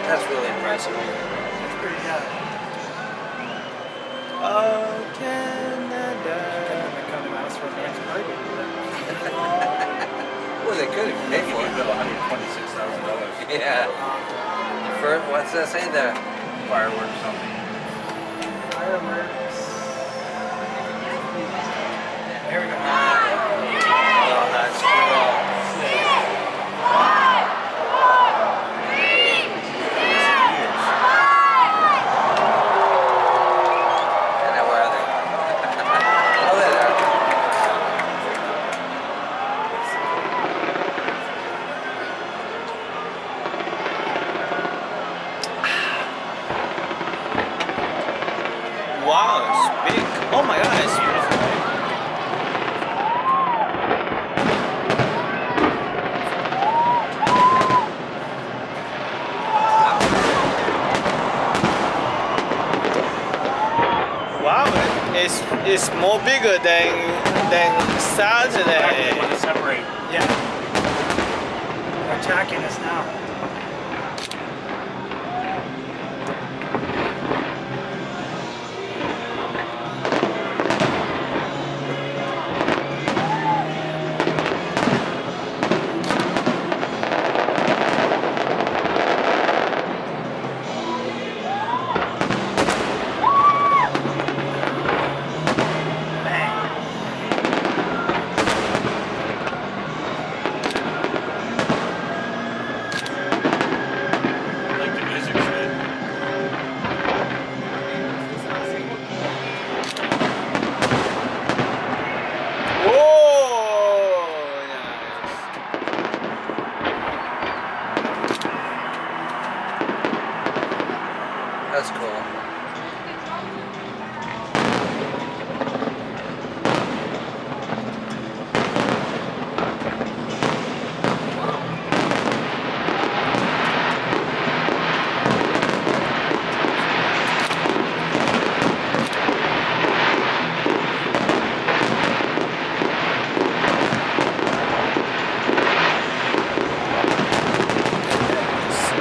That's really impressive. That's pretty good. Oh, Canada. Couldn't have come to Mouse for the next party. Well, they could have paid for You it. bill $126,000. Yeah. What's that say there? Fireworks something. Fireworks. There we go. Oh, that's cool. And now where are they? Oh, there they are. Wow, it's big. Oh my God, it's beautiful. Wow, it's more bigger than Saturday. Want to separate. Yeah. They're attacking us now. Like the music's good. Oh, nice. That's cool.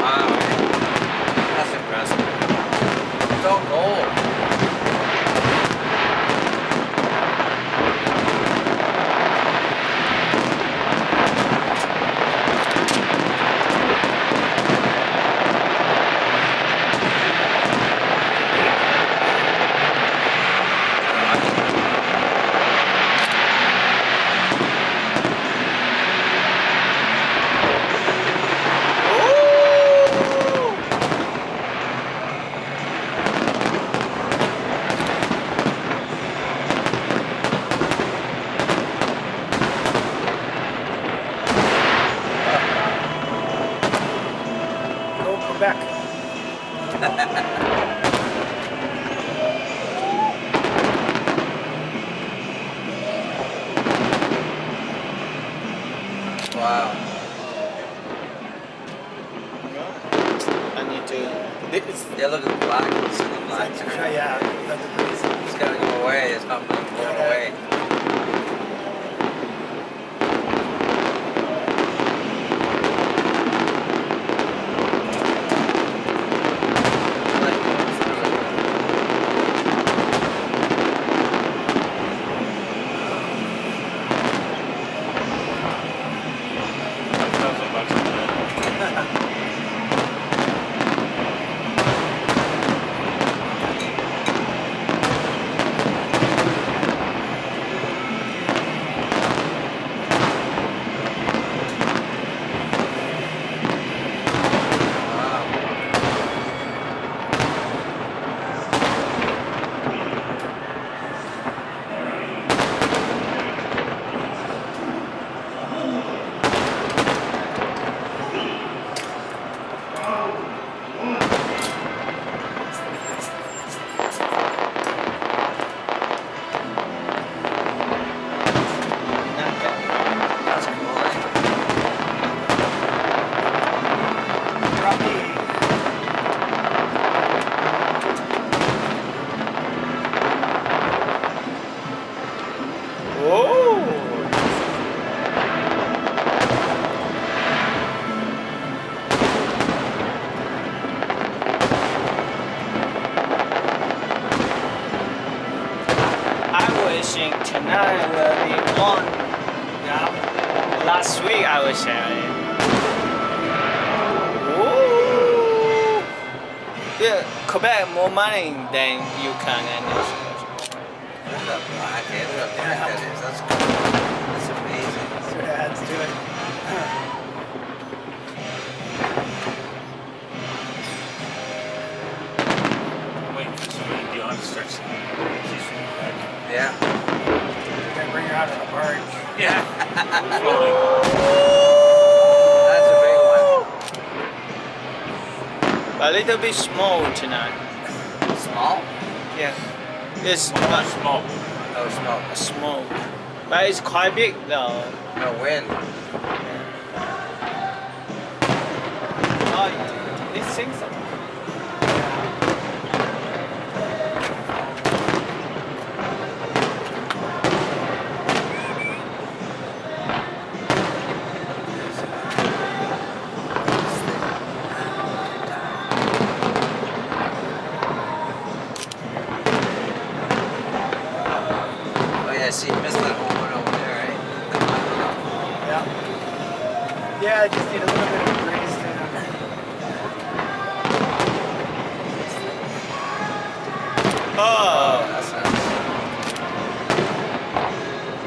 Wow. That's impressive. It's all gold. Go Quebec. Wow. I need to. Yeah, look at the black. It's in the black. Yeah, let the breeze. It's gotta go away. It's not going away. think tonight will be on. Yeah. Last week I was saying. Ooh. Yeah, Quebec more money than you can and Look at that black, eh? Look at how black that is. That's cool. That's amazing. Sort of adds to it. I'm waiting for somebody Dion to start singing. She's from Quebec. Yeah. You're gonna bring her out on a barge. Yeah. Floating. That's a big one. a little bit small tonight. Small? Yeah, it's Not not small. Oh, small. small, but it's quite big though. No wind. Oh, it sings something. Oh yeah, see, you missed that whole one over there, right? Yeah. Yeah, I just need a little bit of grace to Oh, That's nice.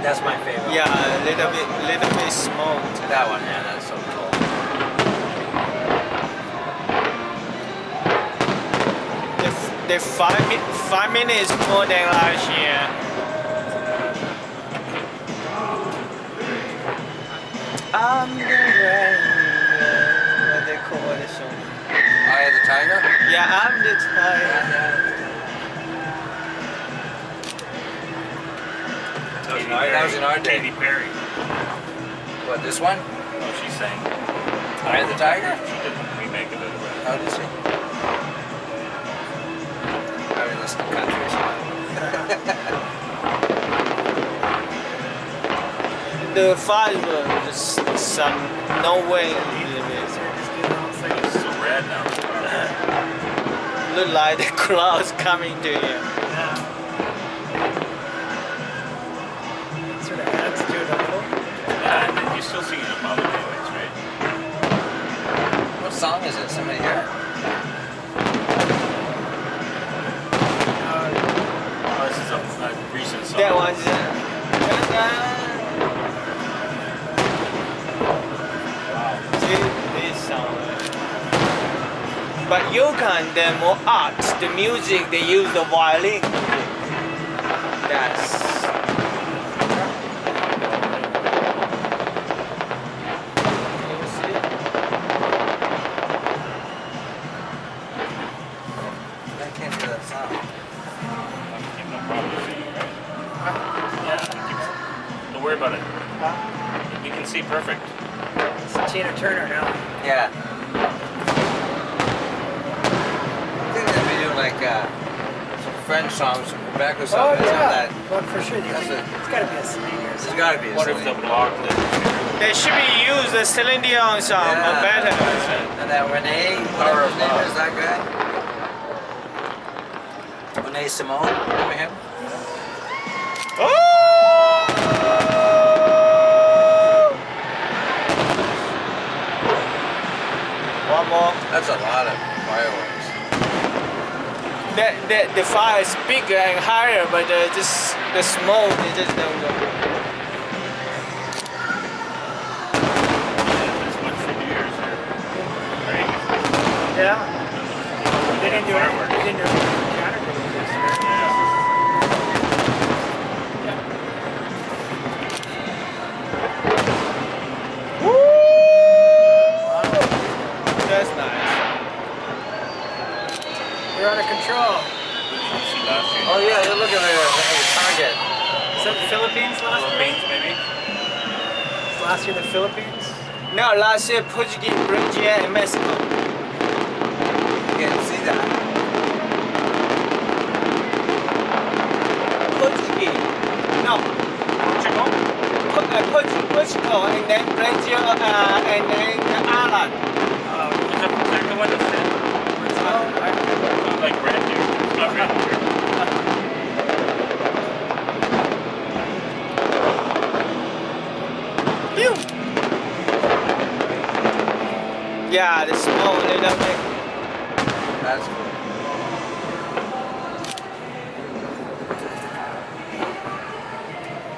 That's my favorite. yeah, a little bit smoked. That one, yeah, that's so cool. The 5 minutes more than last year. I'm the rain. What they call the song? Eye of the Tiger? Yeah, I'm the tiger. That was in our day. Katy Perry. What, this one? Oh, she sang. Eye of the Tiger? She did a remake of it. How did she? I mean, listen to country song. The five the sun, no way. just do the whole thing. It's so red now. Look like the clouds coming to you. Yeah. It sort of adds to it a little. Yeah, and then you're still singing above it anyways, right? What song is it? Somebody here? Oh, this is a recent song. That was this song. But Yukon, they're more art. The music, they use the violin. That's. You see? I can't hear that song. You have no problem singing, right? Yeah. Don't worry about it. We can see perfect. It's Tina Turner now. Yeah. I think they'd be doing like some French songs from Quebec or Oh something. yeah. That, Well, for sure. That's It's got to be a singer or there's something. got to be a What if song. the block that They should be used the Celine Dion song, but better. And that Renee, whatever his name is, that guy. Renee Simone, remember him? Oh! One more. That's a lot of fireworks. The fire is bigger and higher, but just the smoke, they just don't go. is much for New Year's here. Right? Yeah. They didn't do it. They didn't do it for Canada this year. That's nice. We're out of control. See last year. Oh yeah, they're looking at the target. Is that the Philippines last year? Philippines, maybe? Was last year the Philippines? No, last year Portuguese, Brazil, and Mexico. You can't see that. Portuguese. No. Portugal? Portugal, and then Brazil, and then Ireland. Is that the one that's in? Not like red deer. It's not red deer. Yeah, the smoke a little bit. That's cool.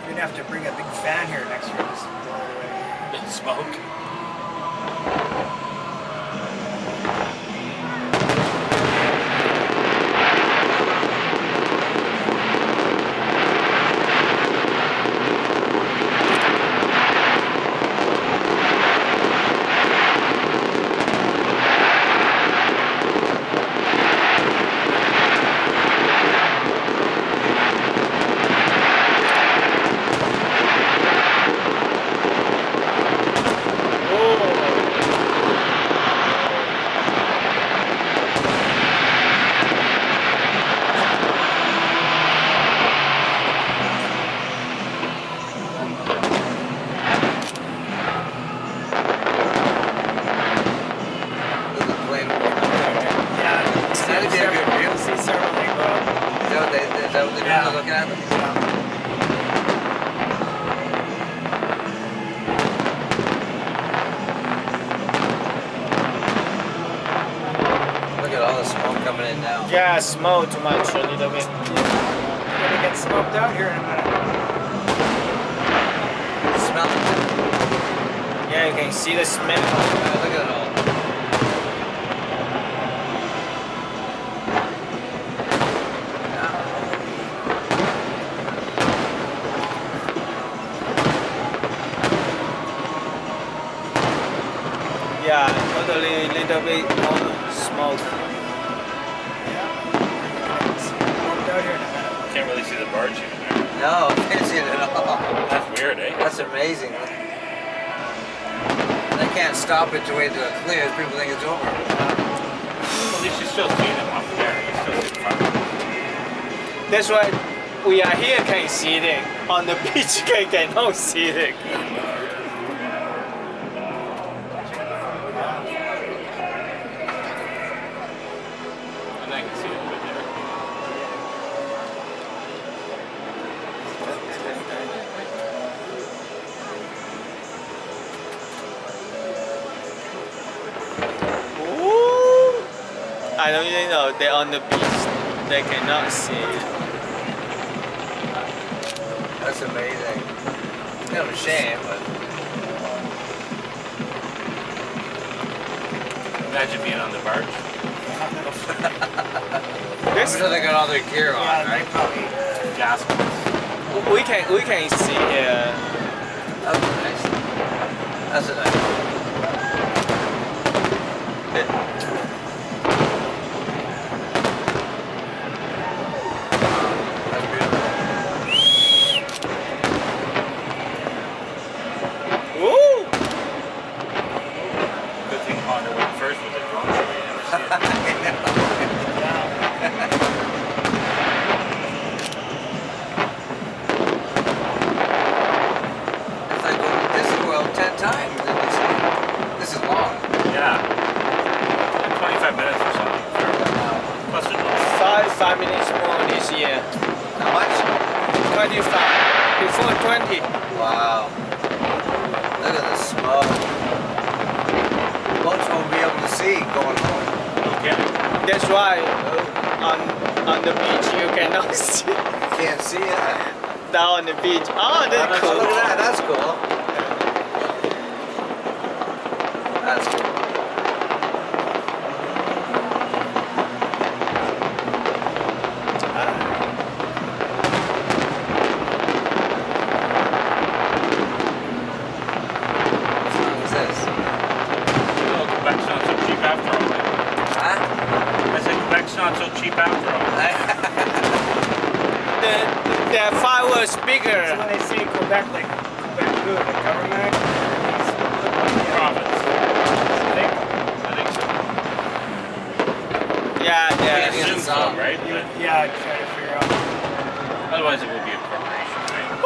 We're gonna have to bring a big fan here next year. Just blow it away. Smoke. Look at the plane going up there. Yeah. That'd be a good view. See several they go up. Is that what they're doing? Yeah. They're looking at them? Look at all the smoke coming in now. Yeah, smoke too much a little bit. We're gonna get smoked out here in a minute. Smell it. Yeah, you can see the smell. Look at it all. Yeah, totally little bit more smoke. Smoked out here in a minute. Can't really see the barge even there. No, I can't see it at all. That's weird, eh? That's amazing. They can't stop it to wait till it clears. People think it's over. At least you still see them up there. You still see the front. That's why we are here can see it. On the beach cannot see it. And I can see it a bit there. Ooh. I don't even know. They're on the beach. They cannot see it. That's amazing. Kind of a shame, but Imagine being on the barge. I'm This, sure they got all their gear on, Yeah, they right? probably. Gas pumps. we can see here. That's nice. That's a nice one. That's beautiful. Ooh. Good thing Honda went first with the drone show. You never see it. It's like going to Disney World 10 times. This is long. Yeah. 25 minutes or something. Plus the drone. 5 minutes more this year. How much? 25. Before 20. Wow. Look at the smoke. Boats won't be able to see going home. Okay. That's why on the beach you cannot see. Can't see it. Down on the beach. Oh, that's Oh, cool. look at that. That's cool. That's cool. What song is this? Oh, Quebec's not so cheap after all. Huh? I said Quebec's not so cheap after all. The fireworks bigger. So when they say Quebec, like Quebec good, the government, Province. they, I think so. Yeah, I yeah. assume so, song. right? But yeah, try to figure out. otherwise it would be a corporation, right?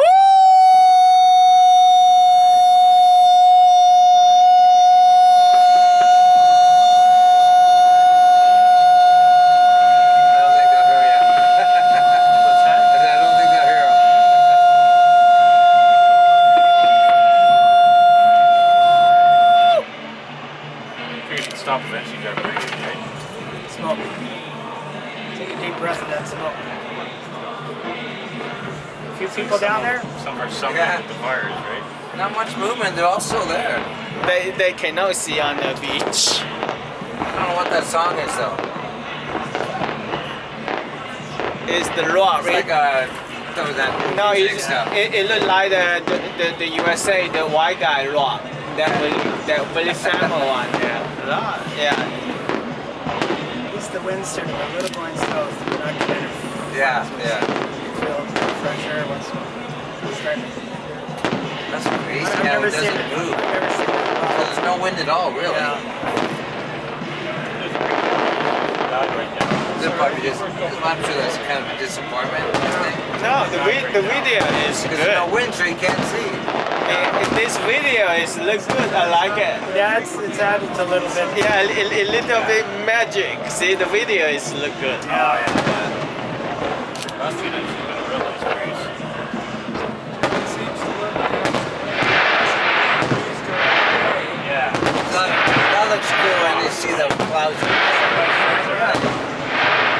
I don't think they'll hear you. What's that? I said, I don't think they'll hear him. Figured you'd smoke. Take a deep breath of that smoke. A few people down there? Some are suffering Yeah. with the fires, right? Not much movement. They're all still there. They cannot see on the beach. I don't know what that song is though. It's the rock. It's like a that No, music stuff. it looked like the USA, the white guy rock. That very famous one. Yeah. At least the wind's turning a little going south. We're not getting it. Yeah, yeah. You feel fresh air once it's starting to clear. That's crazy I've how never it seen doesn't it. move. I've never seen it. So there's no wind at all, really. Yeah. Died right now. They're probably just, I'm sure that's kind of a disappointment. No, the video is Because there's no good. wind, so you can't see. This video looks good. I like it. Yeah, it's added a little bit. Yeah, a little bit magic. See, the video is look good. Yeah. Last few nights has been a real nice breeze. Yeah. That looks cool when you see the clouds.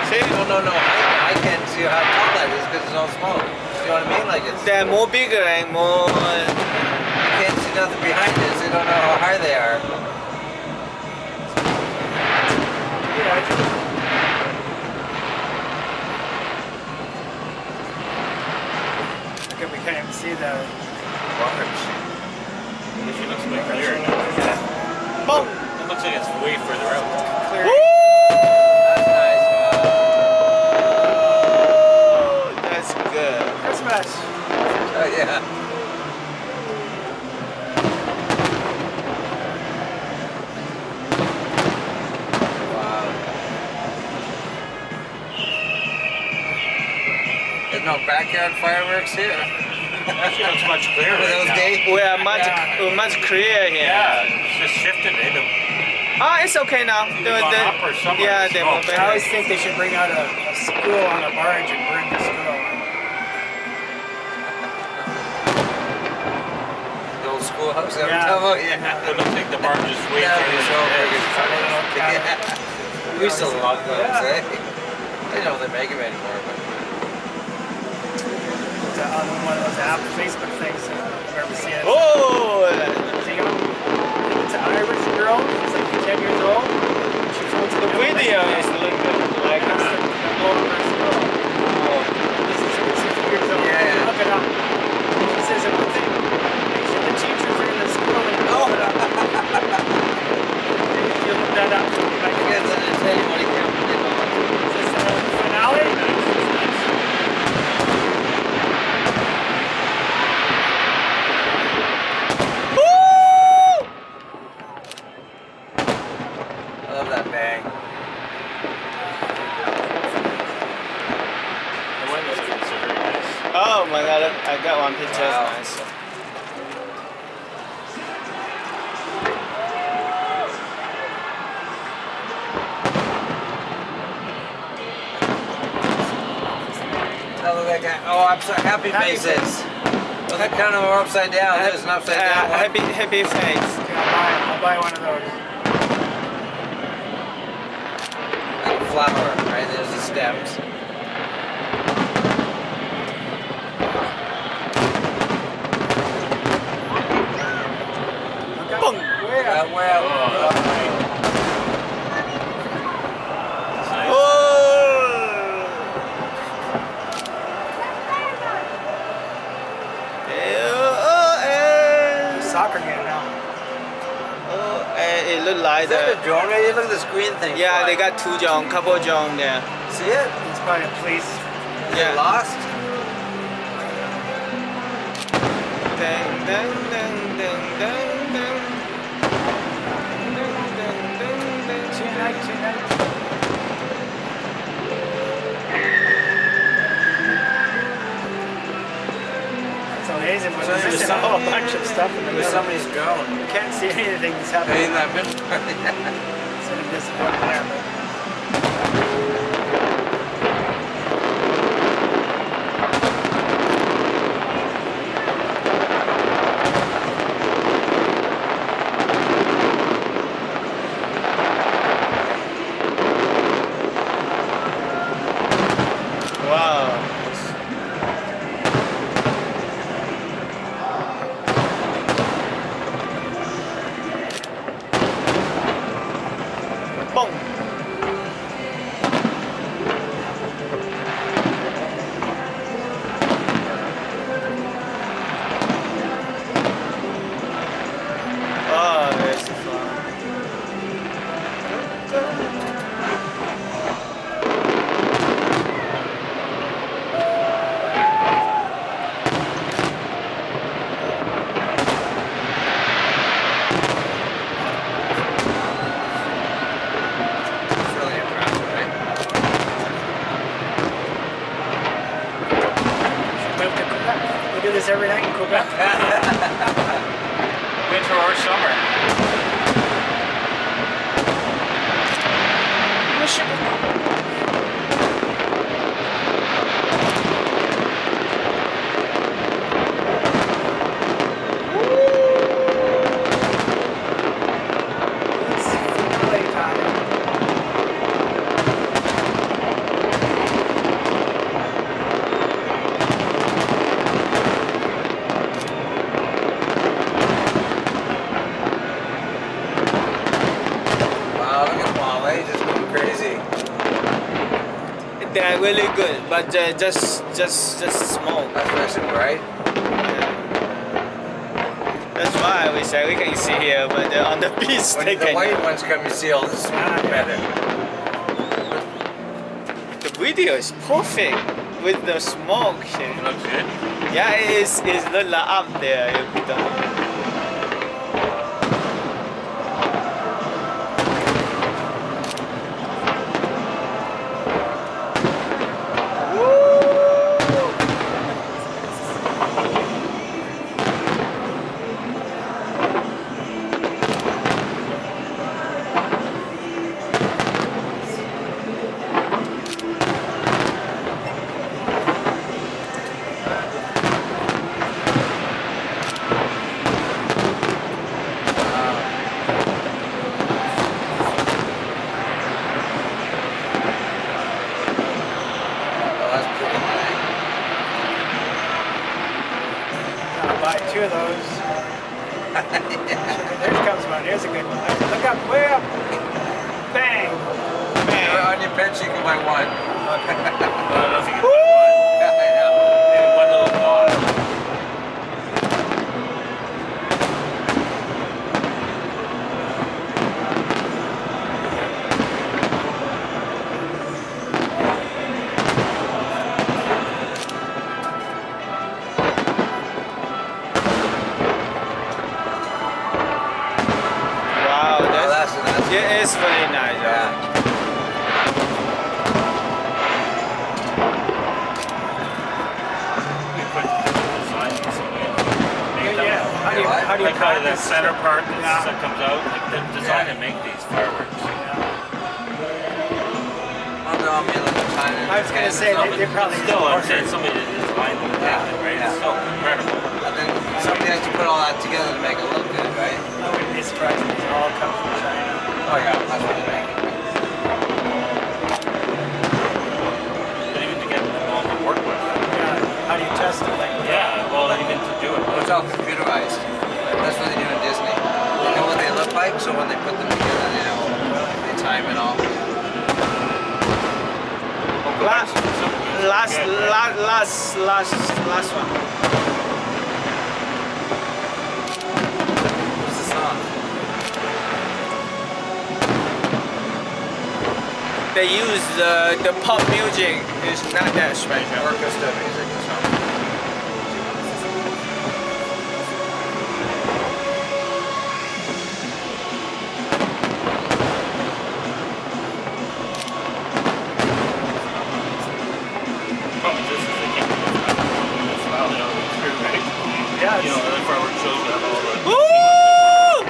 See, No. I can't see how tall that is because it's all smoke. You know what I mean? Like it's, they're more bigger and more. you can't see nothing behind it, so you don't know how high they are. We can't even see the Orange. She looks way clearer now. Boom. It looks like it's way further out. clear. That's nice. That's good. Christmas. Oh, yeah. Wow. There's no backyard fireworks here. Actually, looks much clearer right Those now. days. We are much clearer here. Yeah, it's just shifted. It's okay now. Either gone up or somewhere Yeah, it's they smoke. will I always think they should bring out a school on a barge and burn the school. The old schoolhouse that Yeah. I'm talking about? Yeah. It looks like the barge is way That further was so than it friggin' is. funny. Yeah. We used to love those, Yeah. eh? I don't know if they make them anymore, but It's on one of those app Facebook things. I've ever seen it. Oh, It's a young, I think it's an Irish girl. She's like 10 years old. She flew to the video is look good. Like That's the blow of her school. This is a few years old. Yeah, yeah. Look it up. She says it one thing. Make sure the teachers are in the school and you look it up. If you look that up, you'll be like, I guess I didn't tell you what he kept doing. is this the finale? I love that bang. The windows are very nice. Oh my god, I got one picture. Wow. It's nice. Oh, that guy. Oh, I'm so happy Happy faces. Well, they're kind of more upside down. There's an upside down one. Happy face. Okay, I'll buy one of those. Like a flower, right? There's the stems. Okay. Boom. Where? Well, Oh, that's great. It's nice. Oh. Soccer game now. It look like is that the. a drone right here? Look at this green thing. Yeah, they flying. got two drone, couple drone there. See it? It's probably a police. Is it lost? Dun, dun, dun, dun, dun, dun. Dun, dun, dun, dun. Tonight. It's amazing. But So there's there's just a whole bunch of stuff in the There's middle. somebody's drone. You can't see anything that's Hey, happening. in that middle. It's in a disappointment there. But fires every night in Quebec. Winter or summer. It's finale time. Wow, look at Wale just going crazy. They're really good, but just small. That's fishing, right? That's why we say we can see here, but on the beach they When the can. white ones come, you see all this better. The video is perfect with the smoke here. It looks good. Yeah, it's not up there. If you don't. Oh, that's pretty nice. I'll buy 2 of those. There comes one. Here's a good one. Look up, way up. Bang. On your bench, you can buy one. I don't think it's one. Yeah, I know. Maybe one little dot. Wow, Oh, that's that's yeah, it's very nice. yeah. We put the sign in somewhere. Make them- Yeah. How do you Like how cut that this? center part Yeah. that comes out, like the design to make these fireworks. Oh, no, I'm yelling at China. I was gonna say, they probably Still, I'm just saying somebody that designed it, right? Yeah. It's so incredible. And then somebody has to put all that together to make it look good, right? I wouldn't be surprised if these all come from China. Oh yeah, that's what they make. But even to get them all to work with. Yeah. How do you test it? Like, Yeah, well, even to do it. It's all computerized. That's what they do in Disney. They know what they look like, so when they put them together, they know. They time it all. Last one. What's the song? They use the pop music. It's not that special. Orchestra music or something. Probably just as they came that's how they always do, right? Yeah, You know, the fireworks shows you have all the. Woo!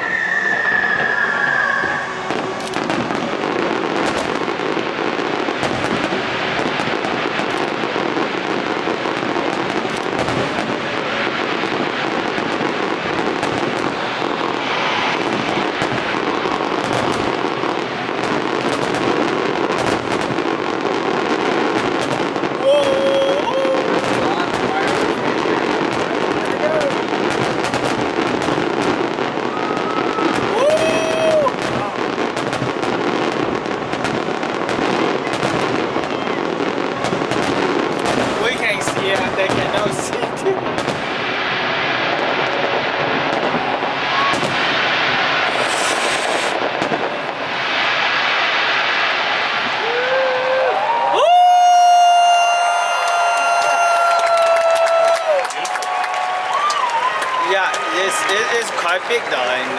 We can see it, they cannot see it. Yeah, it's quite big though, and